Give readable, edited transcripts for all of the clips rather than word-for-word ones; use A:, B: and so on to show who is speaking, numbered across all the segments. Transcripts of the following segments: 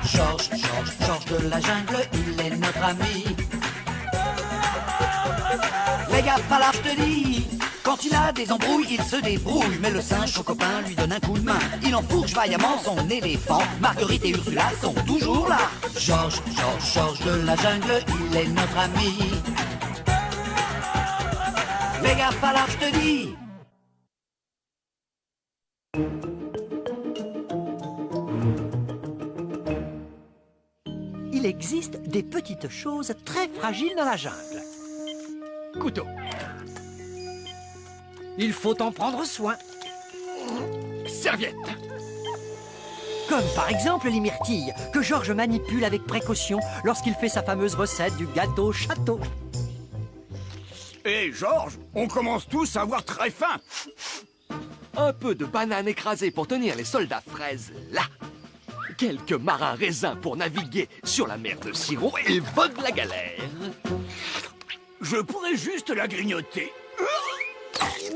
A: Georges de la jungle, il est notre ami. Fais gaffe à l'arche, je te dis. Quand il a des embrouilles, il se débrouille. Mais le singe, son copain, lui donne un coup de main. Il enfourche vaillamment son éléphant. Marguerite et Ursula sont toujours là. Georges de la jungle, il est notre ami. Fais gaffe à l'arche, je te dis.
B: Il existe des petites choses très fragiles dans la jungle.
C: Couteau.
B: Il faut en prendre soin.
C: Serviette.
B: Comme par exemple les myrtilles, que Georges manipule avec précaution lorsqu'il fait sa fameuse recette du gâteau château.
D: Hé, Georges, on commence tous à avoir très faim.
C: Un peu de banane écrasée pour tenir les soldats fraises là. Quelques marins raisins pour naviguer sur la mer de Sirop et vogue la galère.
D: Je pourrais juste la grignoter.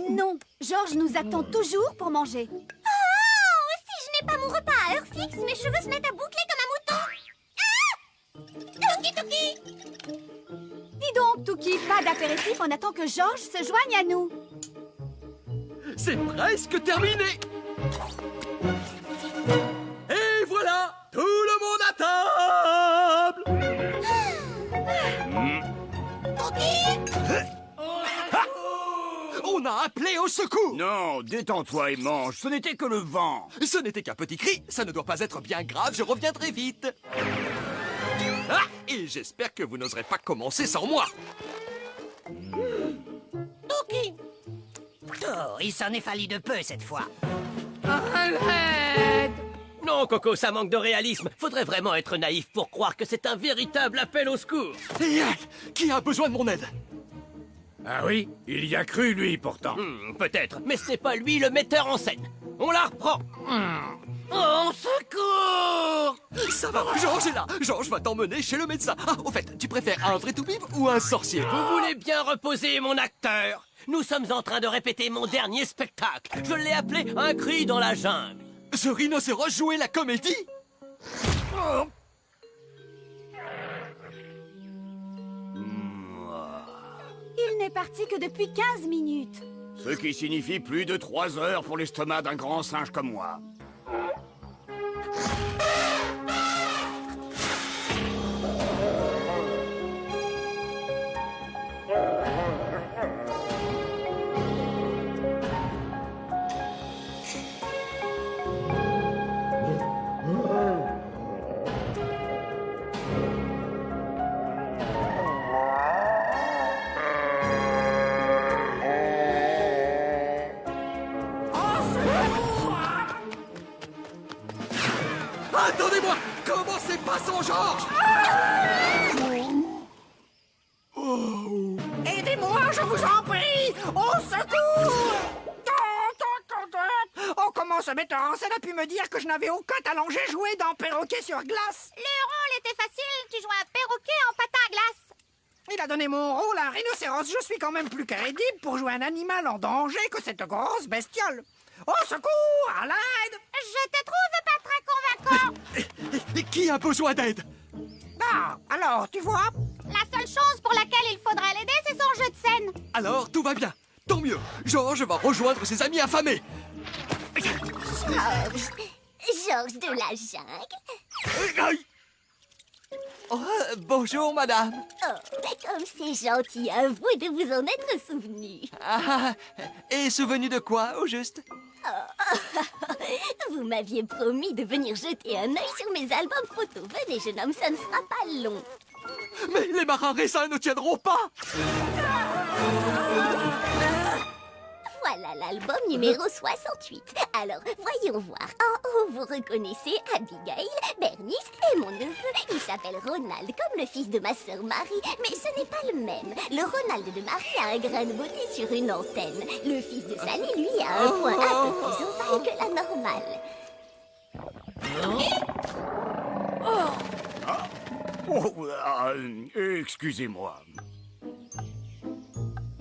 E: Non, Georges nous attend toujours pour manger.
F: Oh, si je n'ai pas mon repas à heure fixe, mes cheveux se mettent à boucler comme un mouton. Ah, Touki, Touki.
E: Dis donc, Touki, pas d'apéritif, on attend que Georges se joigne à nous.
C: C'est presque terminé. Et voilà, tout le monde à table. On a appelé au secours.
D: Non, détends-toi et mange, ce n'était que le vent.
C: Ce n'était qu'un petit cri, ça ne doit pas être bien grave, je reviendrai vite. Ah, et j'espère que vous n'oserez pas commencer sans moi.
B: Touki! Oh, il s'en est fallu de peu cette fois.
G: Non, Coco, ça manque de réalisme. Faudrait vraiment être naïf pour croire que c'est un véritable appel au secours.
C: Qui a besoin de mon aide?
D: Ah oui, il y a cru, lui, pourtant.
G: Peut-être, mais ce n'est pas lui le metteur en scène. On la reprend.
B: Au secours!
C: Ça va, Georges est là. Georges va t'emmener chez le médecin. Ah, au fait, tu préfères un vrai toubib ou un sorcier?
G: Vous voulez bien reposer mon acteur? Nous sommes en train de répéter mon dernier spectacle. Je l'ai appelé Un cri dans la jungle.
C: Ce rhinocéros jouait la comédie?
E: Il n'est parti que depuis 15 minutes.
D: Ce qui signifie plus de 3 heures pour l'estomac d'un grand singe comme moi.
C: Attendez-moi! Commencez pas sans Georges!
B: Aidez-moi, je vous en prie! Au secours! Oh, comment ce metteur en scène a pu me dire que je n'avais aucun talent? J'ai joué dans Perroquet sur glace.
F: Le rôle était facile, tu jouais un perroquet en patin à glace.
B: Il a donné mon rôle à un rhinocéros. Je suis quand même plus crédible pour jouer un animal en danger que cette grosse bestiole. Au secours! À l'aide!
F: Je te trouve pas très convaincant.
C: Et qui a besoin d'aide?
B: Ah, alors, tu vois?
F: La seule chose pour laquelle il faudrait l'aider, c'est son jeu de scène.
C: Alors, tout va bien. Tant mieux. Georges va rejoindre ses amis affamés.
F: Georges de la jungle.
C: Aïe. Oh, bonjour, madame.
F: Oh, comme c'est gentil à vous de vous en être souvenu.
C: Ah, et souvenu de quoi, au juste?
F: Vous m'aviez promis de venir jeter un œil sur mes albums photos. Venez, jeune homme, ça ne sera pas long.
C: Mais les marins raisins ne tiendront pas.
F: Voilà l'album numéro 68. Alors, voyons voir. En haut, vous reconnaissez Abigail, Bernice et mon neveu. Il s'appelle Ronald, comme le fils de ma sœur Marie. Mais ce n'est pas le même. Le Ronald de Marie a un grain de beauté sur une antenne. Le fils de Sally, lui, a un point un peu plus ovale que la normale.
D: Excusez-moi.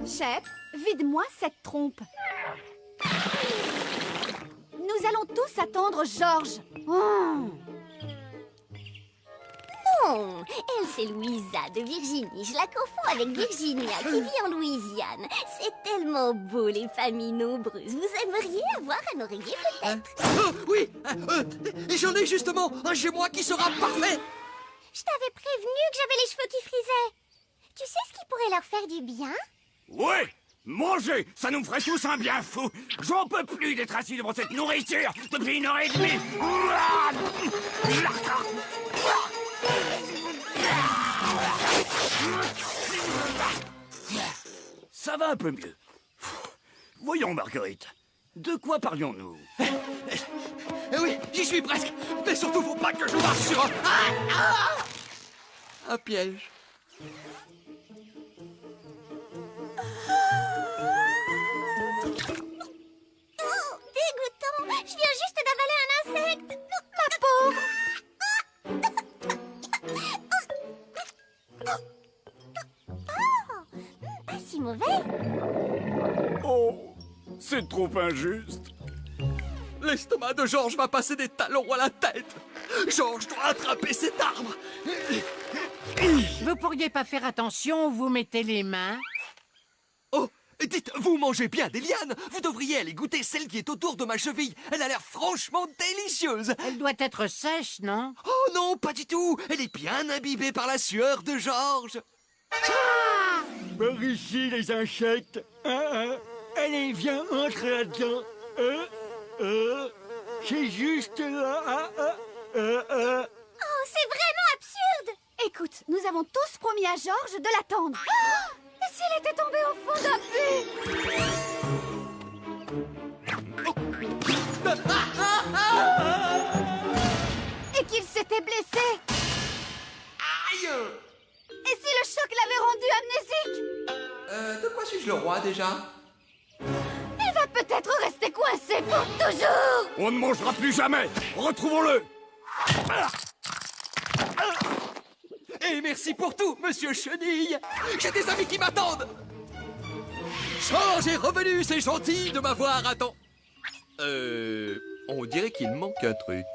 E: Chef, vide-moi cette trompe. Nous allons tous attendre Georges.
F: Non, elle c'est Louisa de Virginie. Je la confonds avec Virginia qui vit en Louisiane. C'est tellement beau les familles nombreuses. Vous aimeriez avoir un oreiller peut-être?
C: Oh, oui, j'en ai justement un chez moi qui sera parfait.
F: Je t'avais prévenu que j'avais les cheveux qui frisaient. Tu sais ce qui pourrait leur faire du bien?
D: Ouais, manger, ça nous ferait tous un bien fou. J'en peux plus d'être assis devant cette nourriture depuis 1h30. Ça va un peu mieux. Voyons, Marguerite, de quoi parlions-nous?
C: Oui, j'y suis presque. Mais surtout, faut pas que je marche sur un piège.
F: Oh, dégoûtant! Je viens juste d'avaler un insecte! Ma pauvre! Oh, pas si mauvais!
D: Oh, c'est trop injuste.
C: L'estomac de Georges va passer des talons à la tête. Georges doit attraper cet arbre.
B: Vous pourriez pas faire attention où vous mettez les mains?
C: Oh, dites, vous mangez bien des lianes. Vous devriez aller goûter celle qui est autour de ma cheville. Elle a l'air franchement délicieuse.
B: Elle doit être sèche, non?
C: Oh non, pas du tout. Elle est bien imbibée par la sueur de Georges.
H: Par ici, les insectes. Allez, viens, entre là-dedans. C'est juste là.
F: Oh, c'est vraiment absurde!
E: Écoute, nous avons tous promis à Georges de l'attendre. Oh, et s'il était tombé au fond d'un puits? Et qu'il s'était blessé?
C: Aïe!
E: Et si le choc l'avait rendu amnésique?
C: De quoi suis-je le roi déjà?
E: Il va peut-être rester coincé pour toujours!
D: On ne mangera plus jamais. Retrouvons-le.
C: Et merci pour tout, monsieur Chenille. J'ai des amis qui m'attendent. Georges est revenu, c'est gentil de m'avoir attendu. On dirait qu'il manque un truc.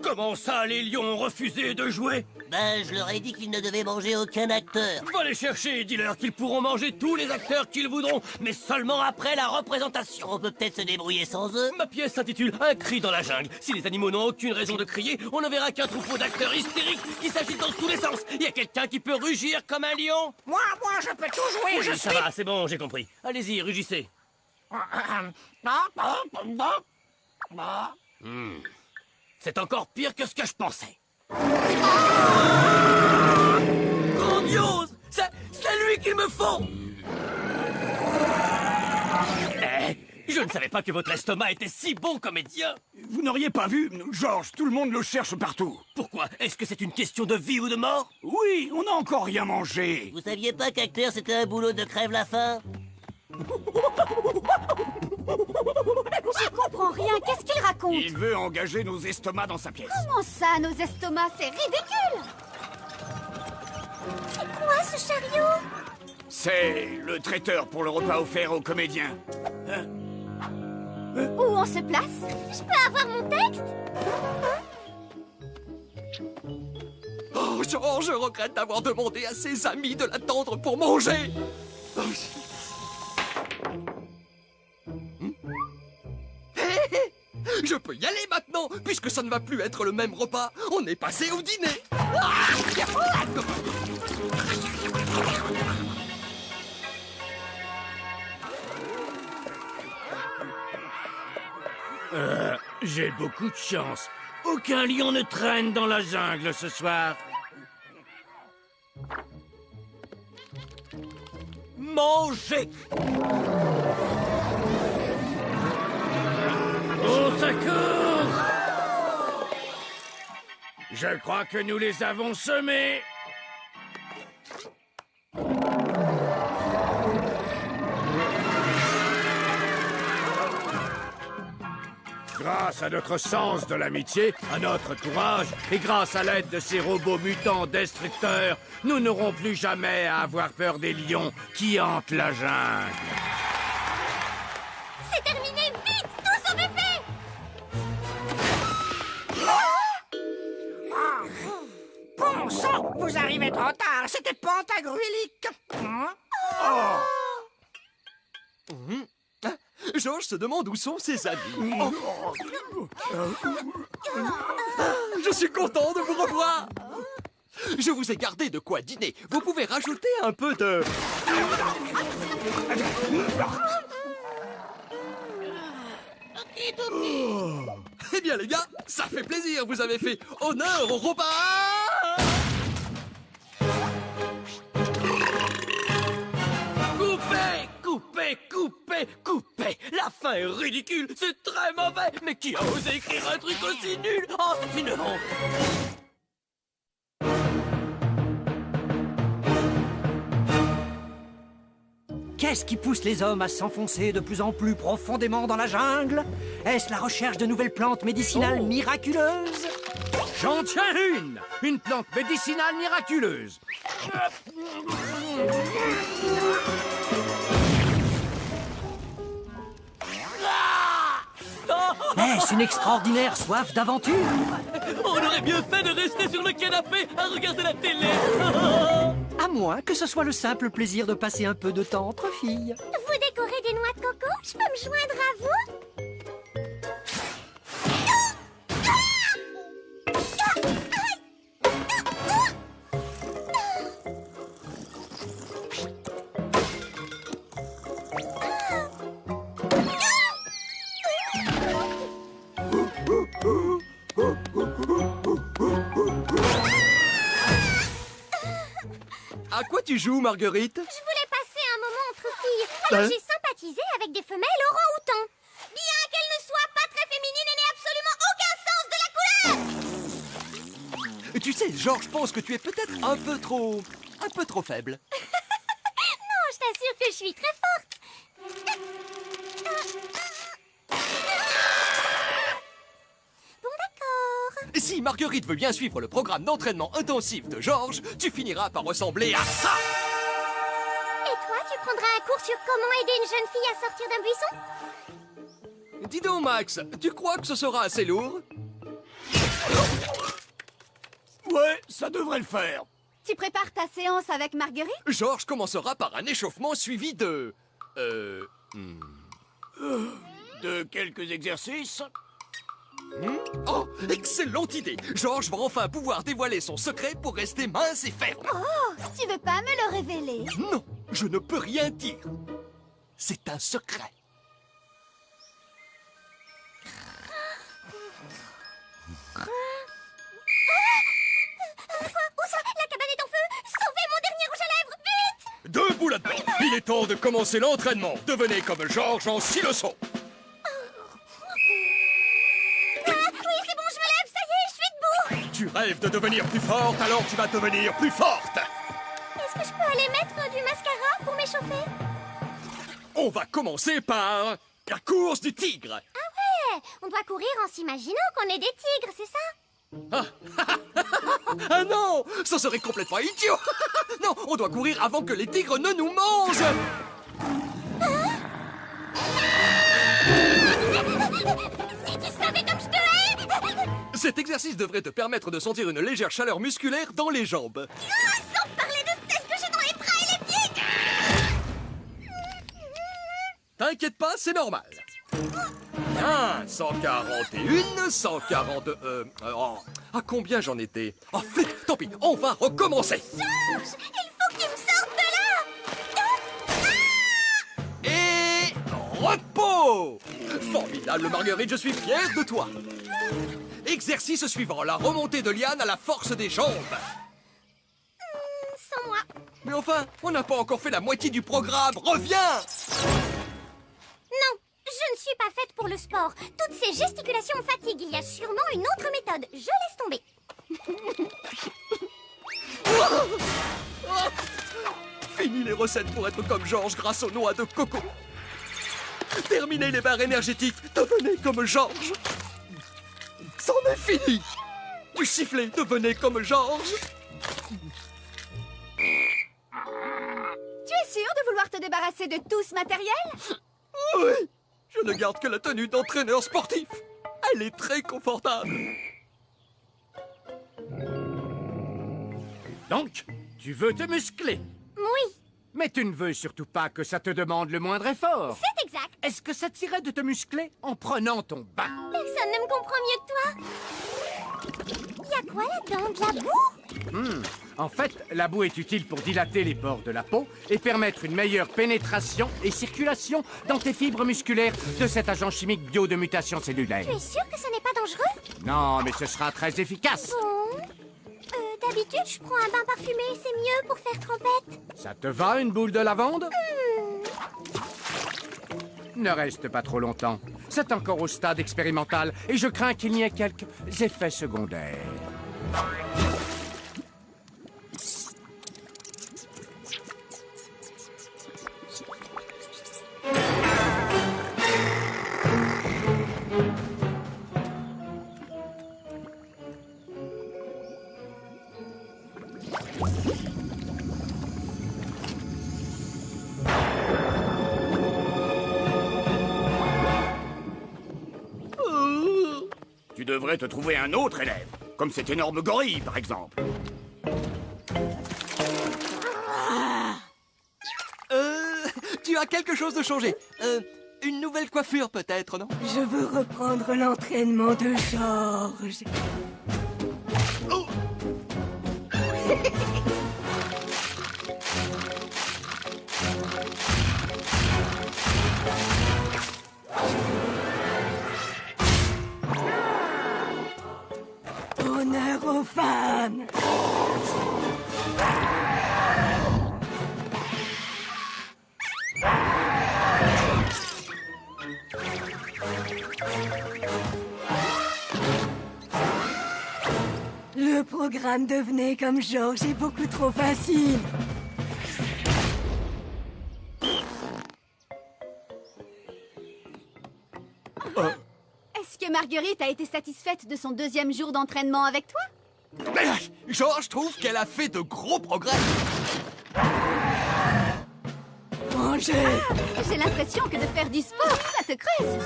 G: Comment ça, les lions ont refusé de jouer?
I: Ben, je leur ai dit qu'ils ne devaient manger aucun acteur.
G: Va les chercher et dis-leur qu'ils pourront manger tous les acteurs qu'ils voudront, mais seulement après la représentation.
I: On peut peut-être se débrouiller sans eux.
G: Ma pièce s'intitule Un cri dans la jungle. Si les animaux n'ont aucune raison de crier, on ne verra qu'un troupeau d'acteurs hystériques qui s'agitent dans tous les sens. Il y a quelqu'un qui peut rugir comme un lion?
B: Moi, je peux tout jouer, je
G: Ça
B: suis...
G: va, c'est bon, j'ai compris. Allez-y, rugissez. C'est encore pire que ce que je pensais. Grandiose! C'est lui qu'il me faut! Je ne savais pas que votre estomac était si bon comédien.
D: Vous n'auriez pas vu, Georges, tout le monde le cherche partout.
G: Pourquoi? Est-ce que c'est une question de vie ou de mort?
D: Oui, on n'a encore rien mangé.
I: Vous saviez pas qu'acteur c'était un boulot de crève-la-faim?
E: Je comprends rien, qu'est-ce qu'il raconte?
D: Il veut engager nos estomacs dans sa pièce.
E: Comment ça, nos estomacs? C'est ridicule!
F: C'est quoi ce chariot?
D: C'est le traiteur pour le repas offert aux comédiens.
E: Où on se place?
F: Je peux avoir mon texte?
C: Oh, Georges, je regrette d'avoir demandé à ses amis de l'attendre pour manger. Je peux y aller maintenant, puisque ça ne va plus être le même repas. On est passé au dîner.
H: J'ai beaucoup de chance. Aucun lion ne traîne dans la jungle ce soir.
G: Mangez!
H: Au secours! Je crois que nous les avons semés. Grâce à notre sens de l'amitié, à notre courage et grâce à l'aide de ces robots mutants destructeurs, nous n'aurons plus jamais à avoir peur des lions qui hantent la jungle.
F: C'est terminé, vite! Tous au buffet!
B: Bon sang! Vous arrivez trop tard, c'était Pantagruélique. Hein?
C: Georges se demande où sont ses amis. Je suis content de vous revoir. Je vous ai gardé de quoi dîner. Vous pouvez rajouter un peu de... Eh bien les gars, ça fait plaisir. Vous avez fait honneur au repas.
G: Coupez. La fin est ridicule, c'est très mauvais. Mais qui a osé écrire un truc aussi nul? Oh, c'est une honte.
B: Qu'est-ce qui pousse les hommes à s'enfoncer de plus en plus profondément dans la jungle? Est-ce la recherche de nouvelles plantes médicinales miraculeuses?
H: J'en tiens une plante médicinale miraculeuse.
B: Est-ce une extraordinaire soif d'aventure?
G: On aurait mieux fait de rester sur le canapé à regarder la télé.
B: À moins que ce soit le simple plaisir de passer un peu de temps entre filles.
F: Vous décorez des noix de coco? Je peux me joindre à vous?
C: À quoi tu joues, Marguerite?
F: Je voulais passer un moment entre filles, alors j'ai sympathisé avec des femelles orang-outans. Bien qu'elles ne soient pas très féminines et n'aient absolument aucun sens de la couleur.
C: Tu sais, Georges pense que tu es peut-être un peu trop faible.
F: Non, je t'assure que je suis très forte. Bon, d'accord.
C: Si Marguerite veut bien suivre le programme d'entraînement intensif de Georges, tu finiras par ressembler à ça.
F: Et toi, tu prendras un cours sur comment aider une jeune fille à sortir d'un buisson?
C: Dis donc, Max, tu crois que ce sera assez lourd?
D: Ouais, ça devrait le faire.
E: Tu prépares ta séance avec Marguerite?
C: Georges commencera par un échauffement suivi de...
D: De quelques exercices.
C: Oh, excellente idée! Georges va enfin pouvoir dévoiler son secret pour rester mince et ferme.
E: Oh, tu veux pas me le révéler?
C: Non, je ne peux rien dire. C'est un secret.
F: Où ça? La cabane est en feu! Sauvez mon dernier rouge à lèvres! Vite!
C: Debout là-dedans! Il est temps de commencer l'entraînement. Devenez comme Georges en 6 leçons.
F: Oui, c'est bon, je me lève, ça y est, je suis debout!
C: Tu rêves de devenir plus forte, alors tu vas devenir plus forte.
F: Est-ce que je peux aller mettre du mascara pour m'échauffer?
C: On va commencer par la course du tigre.
F: Ah ouais! On doit courir en s'imaginant qu'on est des tigres, c'est ça?
C: Ah non, ça serait complètement idiot. Non, on doit courir avant que les tigres ne nous mangent.
F: Si tu savais comme je te hais!
C: Cet exercice devrait te permettre de sentir une légère chaleur musculaire dans les jambes.
F: Sans parler de celle que j'ai dans les bras et les pieds!
C: T'inquiète pas, c'est normal. 141, 140... à combien j'en étais? Oh, vite, tant pis, on va recommencer.
F: Georges, il faut qu'il me sorte de là!
C: Et... repos! Formidable, Marguerite, je suis fier de toi. Exercice suivant, la remontée de liane à la force des jambes.
F: Sans moi.
C: Mais enfin, on n'a pas encore fait la moitié du programme. Reviens!
F: Non, je ne suis pas faite pour le sport. Toutes ces gesticulations me fatiguent. Il y a sûrement une autre méthode. Je laisse tomber.
C: Fini les recettes pour être comme Georges grâce aux noix de coco. Terminez les barres énergétiques. Devenez comme Georges. C'en est fini. Du sifflet, devenez comme Georges.
E: Tu es sûr de vouloir te débarrasser de tout ce matériel?
C: Oui, je ne garde que la tenue d'entraîneur sportif. Elle est très confortable.
H: Donc, tu veux te muscler.
F: Oui,
H: Mais tu ne veux surtout pas que ça te demande le moindre effort.
F: c'est exact.
H: Est-ce que ça t'irait de te muscler en prenant ton bain?
F: Personne ne me comprend mieux que toi. Y a quoi là-dedans? De la boue?
H: En fait, la boue est utile pour dilater les pores de la peau et permettre une meilleure pénétration et circulation dans tes fibres musculaires de cet agent chimique bio de mutation cellulaire.
F: Tu es sûr que ce n'est pas dangereux?
H: Non, mais ce sera très efficace.
F: Bon. D'habitude, je prends un bain parfumé, c'est mieux pour faire trempette.
H: Ça te va, une boule de lavande? Ne reste pas trop longtemps. C'est encore au stade expérimental et je crains qu'il n'y ait quelques effets secondaires.
D: Tu devrais te trouver un autre élève, comme cet énorme gorille, par exemple.
C: Tu as quelque chose de changé. Une nouvelle coiffure peut-être, non?
J: Je veux reprendre l'entraînement de Georges. Honneur aux femmes. Le programme devenait comme Georges est beaucoup trop facile.
E: Est-ce que Marguerite a été satisfaite de son deuxième jour d'entraînement avec toi?
C: Georges trouve qu'elle a fait de gros progrès.
J: Mangez.
E: J'ai l'impression que de faire du sport, ça te creuse.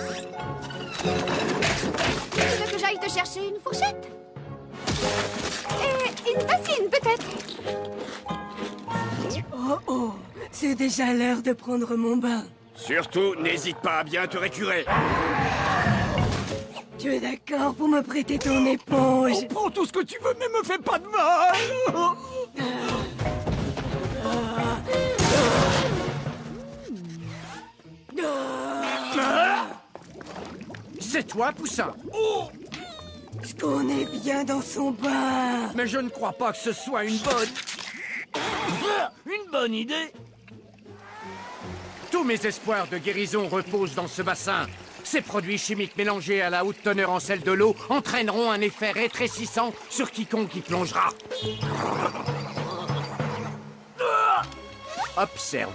E: Tu veux que j'aille te chercher une fourchette? Et une bassine, peut-être?
J: Oh oh, c'est déjà l'heure de prendre mon bain.
D: Surtout, n'hésite pas à bien te récurer.
J: Tu es d'accord pour me prêter ton éponge?
D: Prends tout ce que tu veux, mais me fais pas de mal.
H: C'est toi, Poussin?
J: Est-ce qu'on est bien dans son bain?
H: Mais je ne crois pas que ce soit une bonne idée. Tous mes espoirs de guérison reposent dans ce bassin. Ces produits chimiques mélangés à la haute teneur en sel de l'eau entraîneront un effet rétrécissant sur quiconque y plongera. Observe.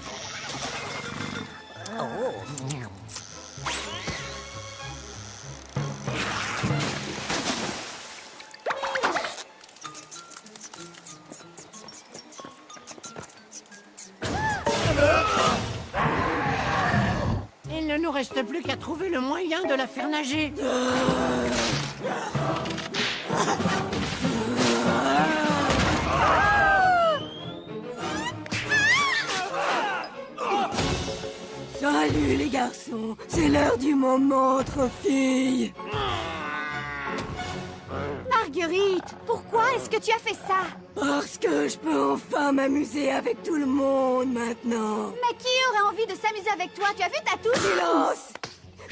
B: Il ne nous reste plus qu'à trouver le moyen de la faire nager.
J: Salut les garçons, c'est l'heure du moment entre filles.
E: Marguerite, pourquoi est-ce que tu as fait ça?
J: Parce que je peux enfin m'amuser avec tout le monde maintenant.
E: Mais qui aurait envie de s'amuser avec toi? Tu as vu ta touche?
J: Silence!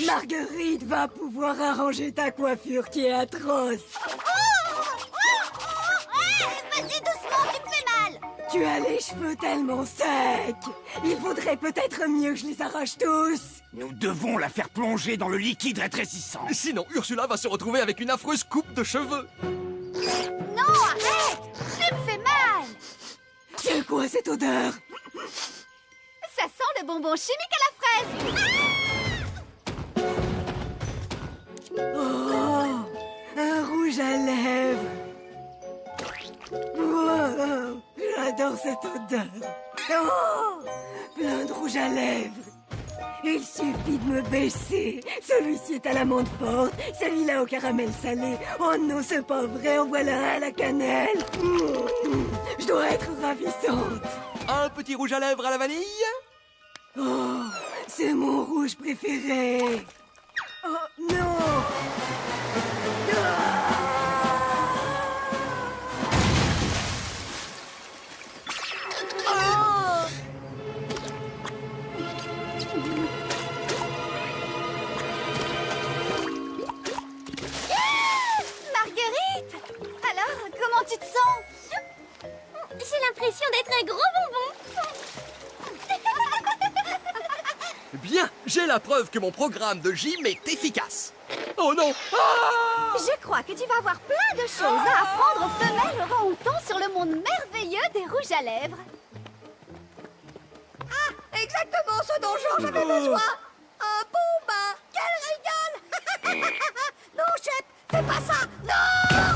J: Marguerite va pouvoir arranger ta coiffure qui est atroce.
F: Vas-y doucement, tu me fais mal.
J: Tu as les cheveux tellement secs. Il vaudrait peut-être mieux que je les arrache tous.
D: Nous devons la faire plonger dans le liquide rétrécissant.
C: Sinon, Ursula va se retrouver avec une affreuse coupe de cheveux.
E: Non, arrête! Tu me fais mal!
J: C'est quoi cette odeur?
E: Ça sent le bonbon chimique à la fraise!
J: Oh, un rouge à lèvres. Wow, j'adore cette odeur. Oh, plein de rouge à lèvres. Il suffit de me baisser. Celui-ci est à l'amande forte, celui-là au caramel salé. Oh non, c'est pas vrai, en voilà un à la cannelle. Je dois être ravissante.
C: Un petit rouge à lèvres à la vanille?
J: Oh, c'est mon rouge préféré. Oh non.
E: Marguerite! Alors, comment tu te sens?
F: J'ai l'impression d'être un gros bonbon.
C: Bien, j'ai la preuve que mon programme de gym est efficace. Oh non! Ah!
E: Je crois que tu vas avoir plein de choses à apprendre aux femelles orang-outans sur le monde merveilleux des rouges à lèvres.
B: Ah, exactement ce dont Georges avait besoin. Un bon bain. Quel régal. Non, chef, fais pas ça. Non.